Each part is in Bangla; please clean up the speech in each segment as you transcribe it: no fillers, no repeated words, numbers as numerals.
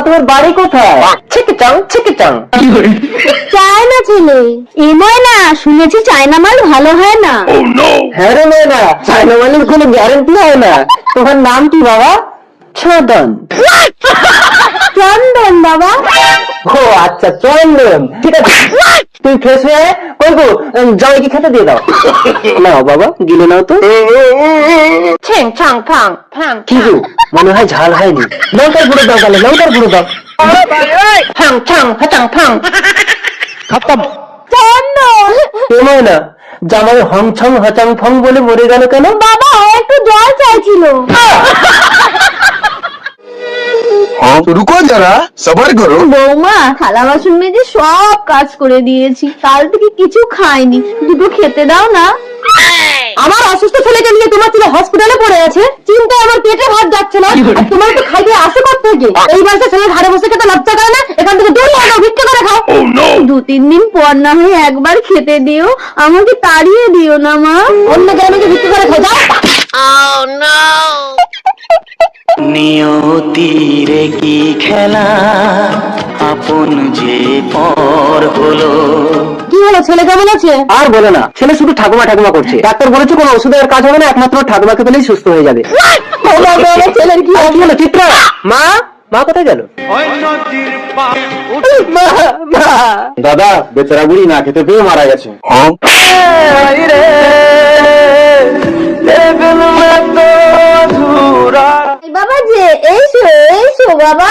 তোমার বাড়ি কোথায়? ছিকিচং ছিকিচং। চায়না ছেলে। এ ময়না, শুনেছি চায়না মাল ভালো হয় না। হ্যাঁ রে মেয়েরা, চায়না মালের কোনো গ্যারেন্টি হয় না। তোমার নাম কি বাবা? চন্দন। চন্দন বাবা। ও আচ্ছা চন্দন, ঠিক আছে। তুই ফ্রেশ হয়ে কই গো, জামাইকে খেতে দিয়ে দাও। নাও বাবা, গিলে নাও তো। ছেং ছাং ফাং ফাং কি গো, মনে হয় ঝাল হয়নি। লঙ্কার গুঁড়ো দাও, তাহলে লঙ্কার গুঁড়ো দাও। ফাং ছাং ফাং ফাং। খতম। চন্দন এমন না, জামাই হংছং হচাং ফং বলে মরে গেল কেন? বাবা, ও একটু জল চাইছিল। रुको जरा सबर करो। বৌমা, থালা বাসন মেজে সব কাজ করে দিয়েছি, কাল থেকে কিছু খাইনি, দুটো খেতে দাও না। আমার অসুস্থ ছেলেকে নিয়ে তোমার ছেলে হসপিটালে পড়ে আছে, চিন্তায় আমার পেটে ভাত যাচ্ছে না। আর তোমার তো খাইতে আসে কোথা থেকে? এই বয়সে ছেলে ঘাড়ে বসে খেতে লজ্জা করে না? এখান থেকে দূর হও, ভিক্ষা করে খাও। 2-3 দিন পর না হয়ে একবার খেতে দিও, আমাকে তাড়িয়ে দিও না মা। অন্য গ্রামে গিয়ে ভিক্ষা করে খাও, যাও। নিয়তিরে কি খেলা, আপন যে পর হলো। কি হলো, ছেলে কেমন আছে? আর বলে না, ছেলে শুধু ঠাকুমা ঠাকুমা করছে। ডাক্তার বলেছে কোনো ওষুধের কাজ হবে না, একমাত্র ঠাকুমাকে পেলেই সুস্থ হয়ে যাবে। ছেলের কি কি হলো চিত্রা? মা, মা কোথায় গেল? মা, মা। দাদা, বেচারা বুড়ি না খেতে পেয়ে মারা গেছে। বাবা যে এইসো এইসো বাবা।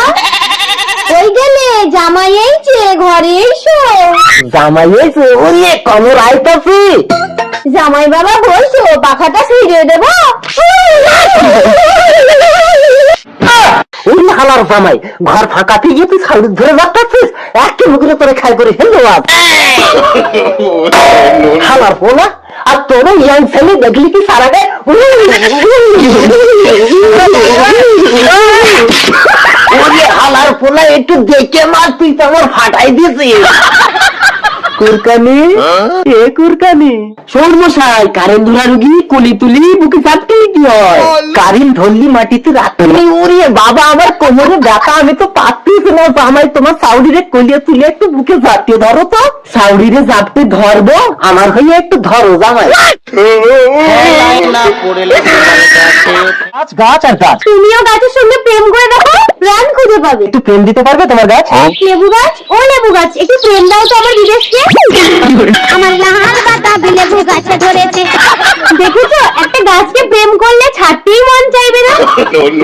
ওই গেলে জামাই এইছে, ঘরে এইসো। জামাই হয়েছে, ওরে কমর আইতাছি। জামাই বাবা বলছো, পাখাটা ছিঁড়ে দেবো। ওই হালার জামাই, ঘর ফাঁকাতে গিয়ে তুই সাউরি ধরে বাঁচতাছিস। একটা মুখে তোরে খাই করে ফেললো আজ। হালার পোলা, আর তোর ইয়াং ছেলে দেখলি কি সারা গায়ে ওরে হালার পোলা, একটু দেখে মার, তুই তো আমার ফাটাই দিয়েছিস। কুরকানি, এ কুরকানি। শোন মশাই, কারেন্ট ধরা রুগী কলি তুলি বুকে চাপতে কি হয়? কারেন্ট ধরলি মাটিতে রাখতে। ওরে বাবা, আমার কোমরে ব্যথা, আমি তো পাচ্ছি না। জামাই তোমার সাউরিরে কলিয়ে তুলে একটু বুকে চাপতে ধরো তো। সাউরিরে চাপতে ধরবো, আমার হয়ে একটু ধরো জামাই। গাছ গাছ আর গাছ। তুমিও গাছের সঙ্গে প্রেম করে দেখো, প্রাণ খুঁজে পাবে। একটু প্রেম দিতে পারবে তোমার গাছ? লেবু গাছ, ও লেবু গাছ, একটু প্রেম দাও তো আমার বিদেশকে। আমার লাল বাতাবি লেবু গাছে ধরেছে। দেখেছো, একটা গাছকে প্রেম করলে ছাড়তেই মন চাইবে না।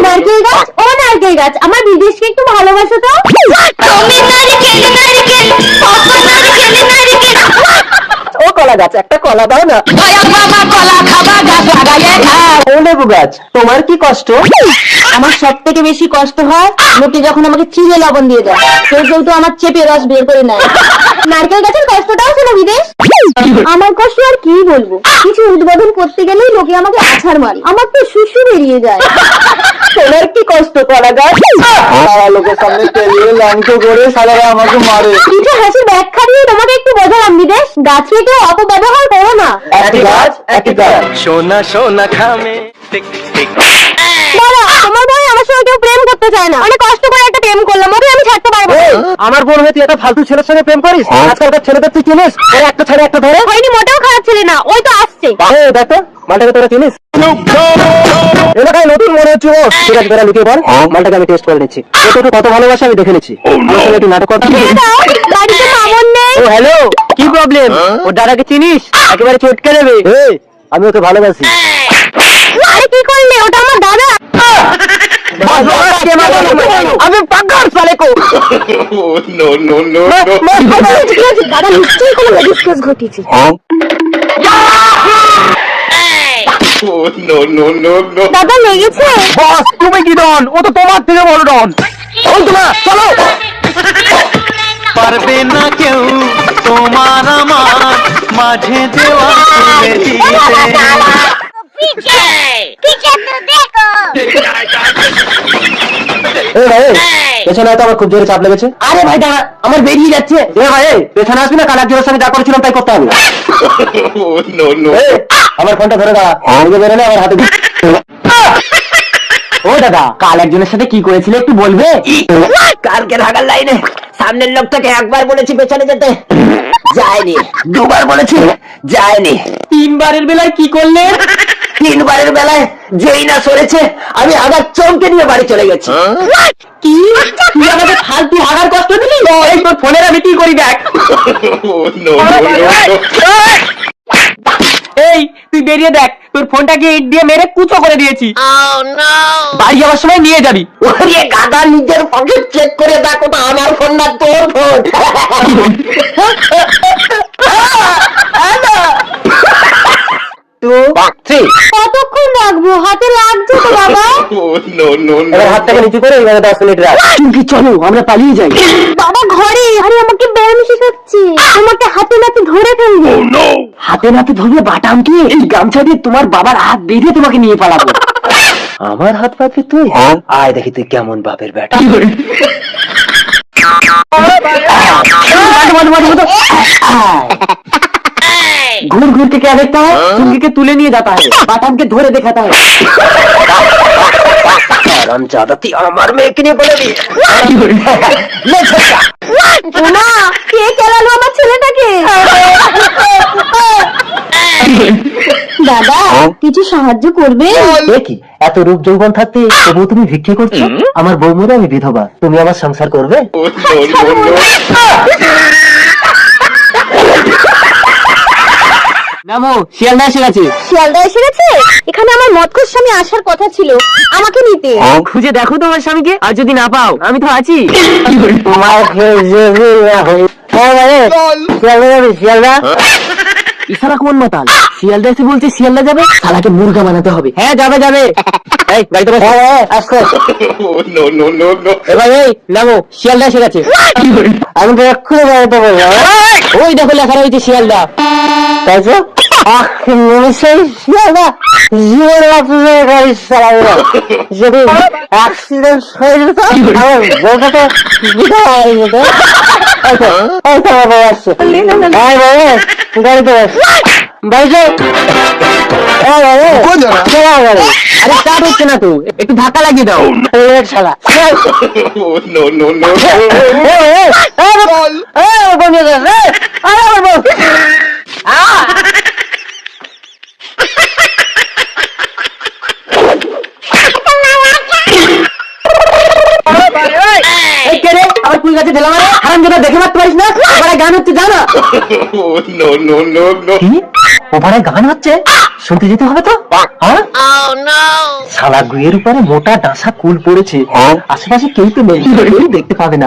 নারকেল গাছ, ও নারকেল গাছ, আমার বিদেশকে একটু ভালোবাসো তো। ও কলা গাছ, একটা কলা দাও না। ও লেবু গাছ, তোমার কি কষ্ট? আমার সব থেকে বেশি কষ্ট হয় লোকে যখন আমাকে চিড়ে লবণ দিয়ে দেয়, কেউ তো আমার চেপে রস বের করে নেয়। নারকেল গাছের কষ্টটাও ছিল বিদেশ। আমার কষ্ট আর কি বলবো, কিছু উদ্বোধন করতে গেলেই লোকে আমাকে আছাড় মারে, আমার তো শুশু বেরিয়ে যায়। তোমার কি কষ্ট কলা গাছ? সারা লোকের সামনে তেলিয়ে লাঞ্চ করে সালারা আমাকে মারে। কিছু হাসির ব্যাখ্যা দিয়ে তোমাকে একটু বোঝালাম বিদেশ, গাছকে কেউ অপব্যবহার করো না। একটি গাছ একটি গাছ। সোনা সোনা খামে টিক টিক। বলো, তোমার ভাই আমার সঙ্গে কেউ প্রেম করতে চায় না, অনেক কষ্ট করে একটা প্রেম করলাম, ওকে আমি ছাড়তে পারবো না। আমার বোন হয়ে তুই একটা ফালতু ছেলের সঙ্গে প্রেম করিস? আজকালকার ছেলেদের তুই চিনিস? ওরা একটা ছেড়ে একটা ধরে। হয়নি, মোটেও খারাপ ছেলে না, ওই তো আসছে। দেখো, মালটাকে তোরা চিনিস? এলাকায় নতুন মনে হচ্ছে ও। ঠিক আছে, তোরা লুকিয়ে পড়, মালটাকে আমি টেস্ট করে নিচ্ছি। ও তোকে কত ভালোবাসে আমি দেখে নিচ্ছি। আমার সঙ্গে একটু নাটক করতে। দিয়ে দাও, বাড়িতে মামন নেই। ও হ্যালো, কি প্রবলেম? ওর দাদাকে চিনিস? একেবারে চটকে দেবে। আমি ওকে ভালোবাসি। আরে কি করলে, ওটা আমার দাদা। আমি পাগল সালেকো। দাদা নিশ্চয়ই কোনো লেডিস কেস ঘটিয়েছে। দাদা লেগেছে? বস, তুমি কি ডন? ও তো তোমার থেকে বড় ডন। ওই তোমার চলো। পারবে না কেউ তোমার আমার মাঝে দেওয়া তুলে দিতে। পেছনে হয়তো আমার খুব জোরে চাপ লেগেছে। আরে ভাই দাঁড়া, আমার বেরিয়ে যাচ্ছে। ভাই পেছনে আসবি না, কানার জোরের সঙ্গে যা করেছিলাম তাই করতে হবে। আমার ফোনটা ধরে দাঁড়া, বেরোলে আমার হাতে। ও দাদা, কাল একজনের সাথে কি করেছিল একটু বলবে? কালকে ঢাকার লাইনে সামনের লোকটাকে একবার বলেছি পেছনে যেতে, যায়নি। দুবার বলেছি, যায়নি। তিনবারের বেলায় কি করলে? তিনবারের বেলায় যেই না সরেছে, আমি আগার চমকে নিয়ে বাড়ি চলে গেছি। কি? তুই আমাকে ফালতু আগার কষ্ট দিলি? এই তোর ফোনের আমি কি করি দেখ। এই তুই বেরিয়ে দেখ, তোর ফোনটাকে ইট দিয়ে মেরে কুচো করে দিয়েছি। বাড়ি যাওয়ার সময় নিয়ে যাবি। ওরে গাদা, নিজের পকেট চেক করে দেখ, ওটা আমার ফোন না তোর ফোন। কতক্ষণ রাখবো? হাতে লাগছে তো বাবা। এবার হাতটাকে নিচু করে এবারে 10 মিনিট রাখ। চুমকি চলো আমরা পালিয়ে যাই। বাবা ঘরে, আরে আমাকে ব্যায়াম শেখাচ্ছে, তোমাকে হাতে নাতে ধরে ফেলবো। হাতে নাতে ধরবে বাটাম কি? এই গামছা দিয়ে তোমার বাবার হাত বেঁধে তোমাকে নিয়ে পালাবো। আমার হাত পাতবি তুই? আয় দেখি তুই কেমন বাপের বেটা। घूर घूर के क्या देखता है? चुंगी के तुले नहीं जाता है, बाटाम के धोरे दिखाता है। हरामजादा আমার মেয়েকে নিয়ে বলে দি। লে ছোটকা। ওমা, কে কেলালো আমার ছেলেটাকে? দাদা, কিছু সাহায্য করবে? কি এত রূপ যৌবন থাকতে তবু তুমি ভিক্ষে করছো? আমার বৌমরে আমি বিধবা, তুমি আমার সংসার করবে? নামো, শিয়ালদা এসে গেছে। শিয়ালদা এসে গেছে? এখানে আমার মৎস্য স্বামী আসার কথা ছিল, আমাকে নিতে। খুঁজে দেখো তোমার স্বামীকে, আর যদি না পাও আমি তো আছি। শিয়ালদা ইশারা কোন মাতাল? শিয়ালদা এসে বলছে শিয়ালদা যাবে, শালাকে মুরগা বানাতে হবে। হ্যাঁ যাবে যাবে। এই গাড়িতে বসো। আস্তে। এবার এই নামো, শিয়ালদা এসে গেছে। আমি তো এক্ষুনি বাড়িতে বলবো। ওই দেখো লেখা রয়েছে শিয়ালদা। তাই তো? সেই শিয়ালদা জীবন আপনাদের গাড়ি চালাবে না। যদি অ্যাক্সিডেন্ট হয়ে যেত আমার বউটা তো বিধবা হয়ে যেত। এই তো বাবা আসছে। গাড়িতে বস। বাইরে আরে স্টার্ট হচ্ছে না তো, একটু ধাক্কা লাগিয়ে দাও। শালা আমার ফুল গাছে ঢেলা মারে, হারাম যেটা দেখে মারতে পারিস না। ওপারে গান হচ্ছে জানা? কি ওপারে গান হচ্ছে? শুনতে যেতে হবে তো। শালা গুয়ের উপরে মোটা ডাঁসা কুল পড়েছে, আশেপাশে কেউ তো নেই, কেউ দেখতে পাবে না।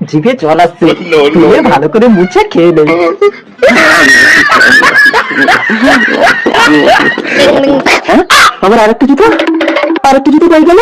জিভে জল আসছে, তুই ভালো করে মুছে খেয়ে নেই। আমার আরেকটা জুতো পাই গেল।